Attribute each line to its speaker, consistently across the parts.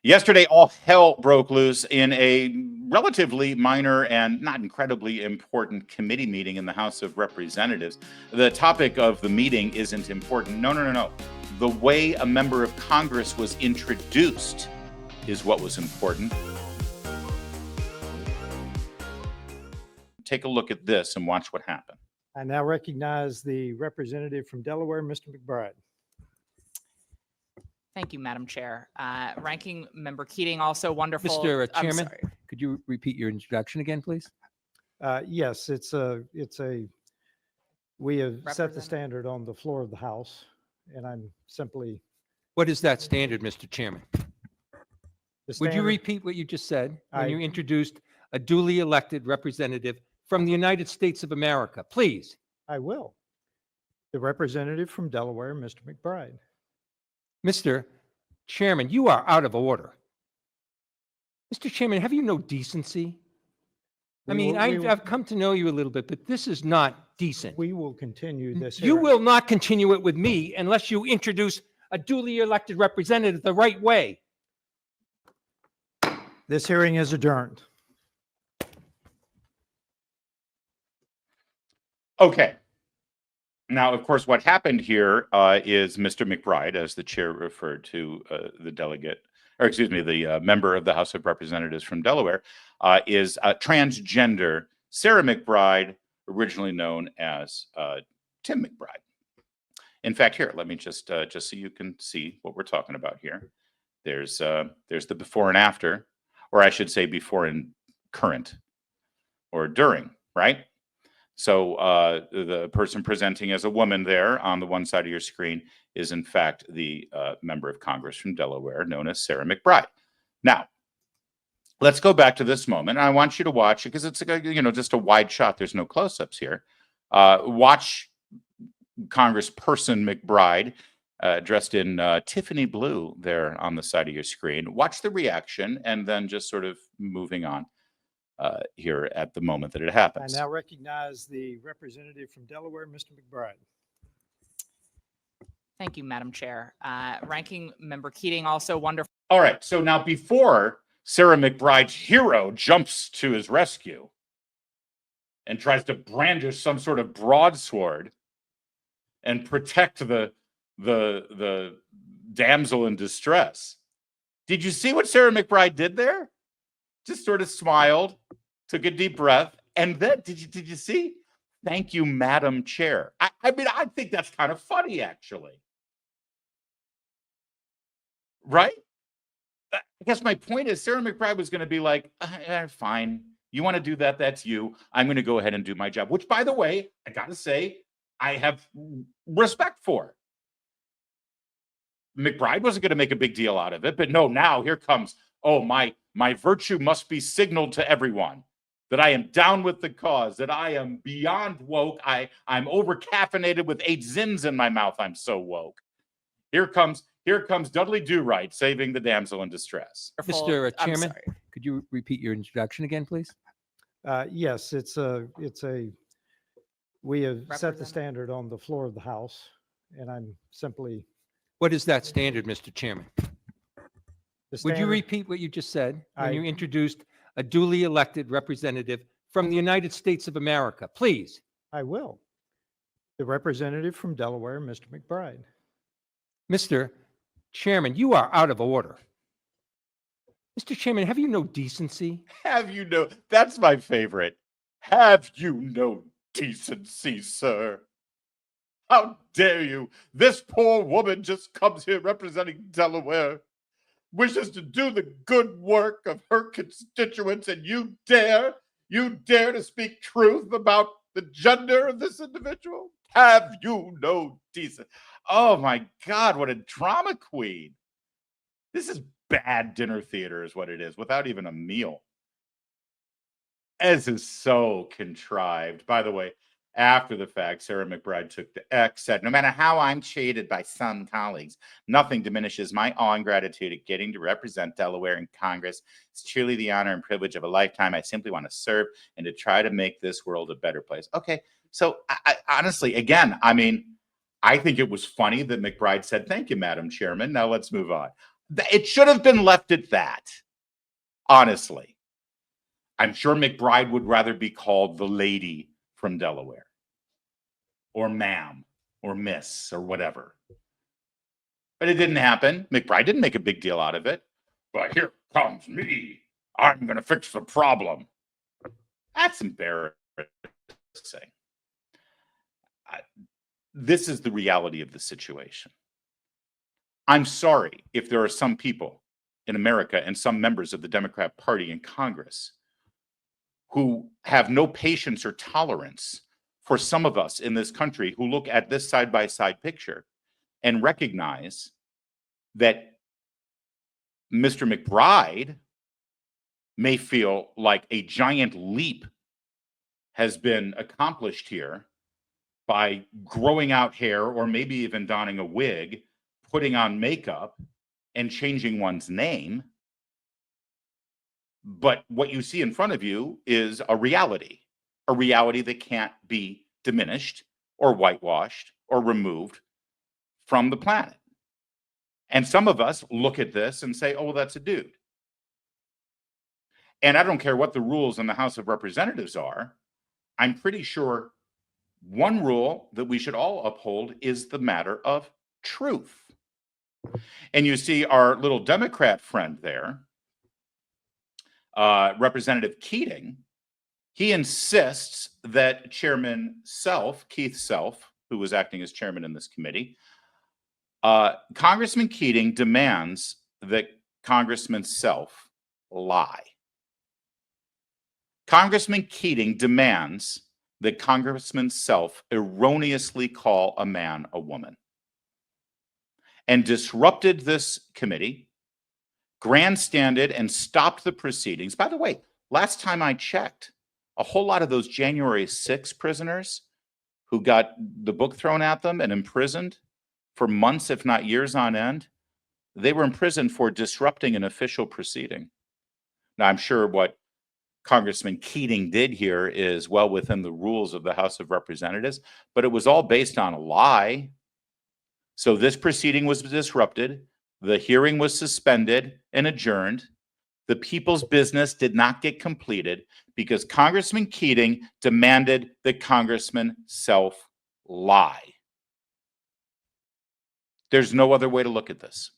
Speaker 1: Yesterday, all hell broke loose in a relatively minor and not incredibly important committee meeting in the House of Representatives. The topic of the meeting isn't important. No. The way a member of Congress was introduced is what was important. Take a look at this and watch what happened.
Speaker 2: I now recognize the representative from Delaware, Mr. McBride.
Speaker 3: Thank you, Madam Chair. Ranking Member Keating, also wonderful.
Speaker 4: Mr.
Speaker 3: I'm
Speaker 4: Chairman,
Speaker 3: sorry.
Speaker 4: could you repeat your introduction again, please?
Speaker 2: Yes, we have set the
Speaker 3: Representative.
Speaker 2: standard on the floor of the House, and I'm simply.
Speaker 4: What is that standard, Mr. Chairman?
Speaker 2: the
Speaker 4: Would you
Speaker 2: standard-
Speaker 4: repeat what you just said when
Speaker 2: I-
Speaker 4: you introduced a duly elected representative from the United States of America, please?
Speaker 2: I will. The representative from Delaware, Mr. McBride.
Speaker 4: Mr. Chairman, you are out of order. Mr. Chairman, have you no decency? I mean, I've come to know you a little bit, but this is not decent.
Speaker 2: We will continue this.
Speaker 4: You
Speaker 2: hearing.
Speaker 4: will not continue it with me unless you introduce a duly elected representative the right way.
Speaker 2: This hearing is adjourned.
Speaker 1: Okay. Now, of course, what happened here is Mr. McBride, as the chair referred to the member of the House of Representatives from Delaware, is transgender Sarah McBride, originally known as Tim McBride. In fact, here, let me just so you can see what we're talking about here. There's the before and after, or I should say before and current, or during, right? So the person presenting as a woman there on the one side of your screen is in fact the member of Congress from Delaware known as Sarah McBride. Now, let's go back to this moment. I want you to watch it because it's just a wide shot. There's no close-ups here. Watch Congressperson McBride dressed in Tiffany blue there on the side of your screen. Watch the reaction and then just sort of moving on. Here at the moment that it happens.
Speaker 2: I now recognize the representative from Delaware, Mr. McBride.
Speaker 3: Thank you, Madam Chair. Ranking Member Keating, also wonderful.
Speaker 1: All right. So now before Sarah McBride's hero jumps to his rescue and tries to brandish some sort of broadsword and protect the damsel in distress. Did you see what Sarah McBride did there? Just sort of smiled, took a deep breath, and then did you see? Thank you, Madam Chair. I mean, I think that's kind of funny, actually. Right? I guess my point is Sarah McBride was going to be like, fine. You want to do that? That's you. I'm going to go ahead and do my job, which, by the way, I got to say, I have respect for. McBride wasn't going to make a big deal out of it, but no, now here comes, oh, my virtue must be signaled to everyone that I am down with the cause, that I am beyond woke. I'm over caffeinated with 8 Zins in my mouth. I'm so woke. Here comes Dudley Do-Right saving the damsel in distress.
Speaker 4: Mr.
Speaker 3: I'm
Speaker 4: Chairman,
Speaker 3: sorry.
Speaker 4: could you repeat your introduction again, please?
Speaker 2: Yes, we have set the
Speaker 3: Representative.
Speaker 2: standard on the floor of the House, and I'm simply.
Speaker 4: What is that standard, Mr. Chairman?
Speaker 2: the
Speaker 4: Would you
Speaker 2: standard-
Speaker 4: repeat what you just said when
Speaker 2: I-
Speaker 4: you introduced a duly elected representative from the United States of America, please?
Speaker 2: I will. The representative from Delaware, Mr. McBride.
Speaker 4: Mr. Chairman, you are out of order. Mr. Chairman, have you no decency?
Speaker 1: That's my favorite. Have you no decency, sir? How dare you? This poor woman just comes here representing Delaware, wishes to do the good work of her constituents, and you dare to speak truth about the gender of this individual? Have you no decency? Oh my God, what a drama queen. This is bad dinner theater is what it is, without even a meal. This is so contrived. By the way, after the fact, Sarah McBride took to X, said, no matter how I'm treated by some colleagues, nothing diminishes my awe and gratitude at getting to represent Delaware in Congress. It's truly the honor and privilege of a lifetime. I simply want to serve and to try to make this world a better place. Okay, so I honestly, again, I mean, I think it was funny that McBride said, thank you, Madam Chairman. Now let's move on. It should have been left at that, honestly. I'm sure McBride would rather be called the lady from Delaware, or ma'am, or miss, or whatever. But it didn't happen. McBride didn't make a big deal out of it. But here comes me. I'm going to fix the problem. That's embarrassing. This is the reality of the situation. I'm sorry if there are some people in America and some members of the Democrat Party in Congress who have no patience or tolerance for some of us in this country who look at this side-by-side picture and recognize that Mr. McBride may feel like a giant leap has been accomplished here by growing out hair or maybe even donning a wig, putting on makeup, and changing one's name. But what you see in front of you is a reality that can't be diminished or whitewashed or removed from the planet. And some of us look at this and say, oh, well, that's a dude. And I don't care what the rules in the House of Representatives are. I'm pretty sure one rule that we should all uphold is the matter of truth. And you see our little Democrat friend there, Representative Keating, he insists that Chairman Self, Keith Self, who was acting as chairman in this committee, Congressman Keating demands that Congressman Self lie. Congressman Keating demands that Congressman Self erroneously call a man a woman, and disrupted this committee, grandstanded and stopped the proceedings. By the way, last time I checked, a whole lot of those January 6 prisoners who got the book thrown at them and imprisoned for months, if not years on end, they were imprisoned for disrupting an official proceeding. Now, I'm sure what Congressman Keating did here is well within the rules of the House of Representatives, but it was all based on a lie. So this proceeding was disrupted. The hearing was suspended and adjourned. The people's business did not get completed because Congressman Keating demanded that Congressman Self lie. There's no other way to look at this.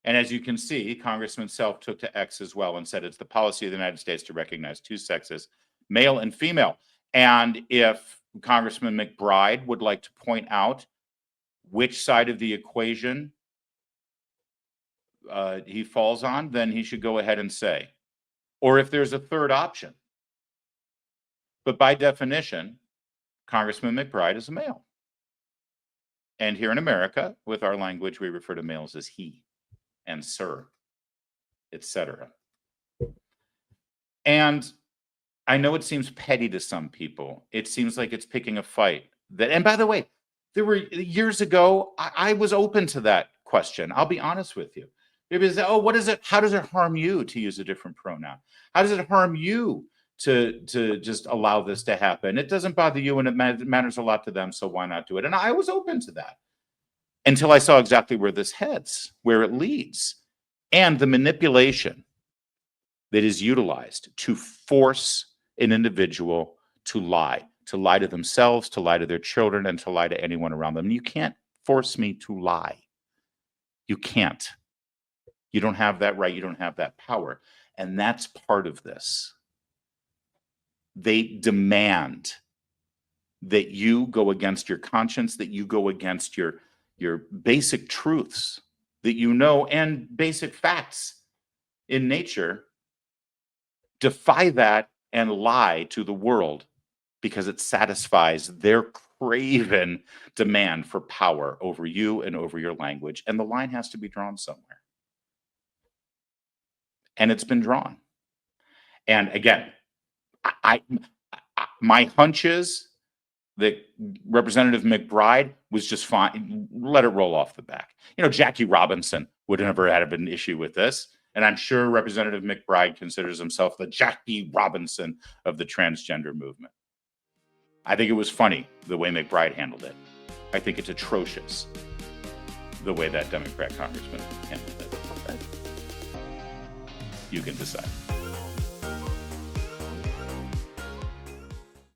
Speaker 1: And as you can see, Congressman Self took to X as well and said it's the policy of the United States to recognize two sexes, male and female. And if Congressman McBride would like to point out which side of the equation he falls on, then he should go ahead and say. Or if there's a third option. But by definition, Congressman McBride is a male. And here in America, with our language, we refer to males as he and sir, etc. And I know it seems petty to some people. It seems like it's picking a fight. And by the way, there were years ago, I was open to that question. I'll be honest with you. It was, oh, what is it? How does it harm you to use a different pronoun? How does it harm you to just allow this to happen? It doesn't bother you and it matters a lot to them, so why not do it? And I was open to that until I saw exactly where this heads, where it leads, and the manipulation that is utilized to force an individual to lie to themselves, to lie to their children, and to lie to anyone around them. And you can't force me to lie. You can't. You don't have that right. You don't have that power. And that's part of this. They demand that you go against your conscience, that you go against your basic truths that you know and basic facts in nature. Defy that and lie to the world because it satisfies their craven demand for power over you and over your language. And the line has to be drawn somewhere. And it's been drawn. And again, my hunch is that Representative McBride was just fine. Let it roll off the back. You know, Jackie Robinson would never have an issue with this. And I'm sure Representative McBride considers himself the Jackie Robinson of the transgender movement. I think it was funny the way McBride handled it. I think it's atrocious. the way that Democrat congressman handled it. You can decide.